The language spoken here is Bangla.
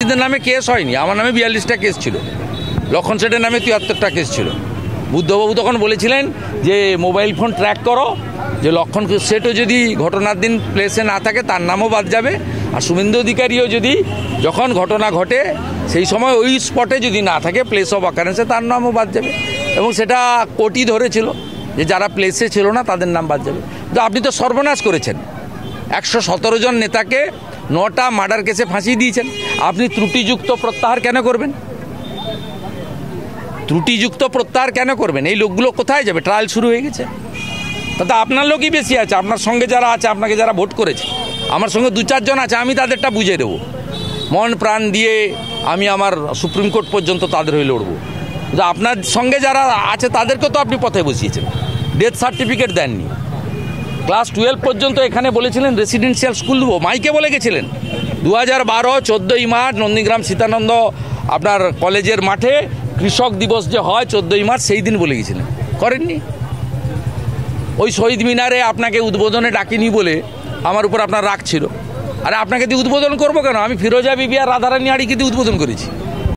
ব্যক্তিদের নামে কেস হয়নি, আমার নামে 42টা কেস ছিল, লক্ষণ শেঠের নামে 73টা কেস ছিল। বুদ্ধবাবু তখন বলেছিলেন যে মোবাইল ফোন ট্র্যাক করো, যে লক্ষণ শেঠও যদি ঘটনার দিন প্লেসে না থাকে তার নামও বাদ যাবে, আর শুভেন্দু অধিকারীও যদি যখন ঘটনা ঘটে সেই সময় ওই স্পটে যদি না থাকে প্লেস অফ অকারেন্সে তার নামও বাদ যাবে, এবং সেটা কোর্টই ধরেছিল যে যারা প্লেসে ছিল না তাদের নাম বাদ যাবে। তো আপনি তো সর্বনাশ করেছেন, 117 জন নেতাকে 9টা মার্ডার কেসে ফাঁসিয়ে দিয়েছেন। আপনি ত্রুটিযুক্ত প্রত্যাহার কেন করবেন? ত্রুটিযুক্ত প্রত্যাহার কেন করবেন? এই লোকগুলো কোথায় যাবে? ট্রায়াল শুরু হয়ে গেছে, তাতে আপনার লোকই বেশি আছে, আপনার সঙ্গে যারা আছে, আপনাকে যারা ভোট করেছে, আমার সঙ্গে 2-4 জন আছে, আমি তাদেরটা বুঝিয়ে দেবো, মন প্রাণ দিয়ে আমি আমার সুপ্রিম কোর্ট পর্যন্ত তাদের হয়ে লড়বো। কিন্তু আপনার সঙ্গে যারা আছে তাদেরকে তো আপনি পথে বসিয়েছেন, ডেথ সার্টিফিকেট দেননি, ক্লাস 12 পর্যন্ত এখানে বলেছিলেন রেসিডেন্সিয়াল স্কুল দেবো, মাইকে বলে গেছিলেন। 2012 14ই মার্চ নন্দীগ্রাম সীতানন্দ আপনার কলেজের মাঠে কৃষক দিবস যে হয় 14ই মার্চ, সেই দিন বলে গেছিলেন, করেননি। ওই শহীদ মিনারে আপনাকে উদ্বোধনে ডাকিনি বলে আমার উপর আপনার রাগ ছিল। আরে আপনাকে দিয়ে উদ্বোধন করবো কেন? আমি ফিরোজা বিবি আর রাধারানী আড়িকে দিয়ে উদ্বোধন করেছি।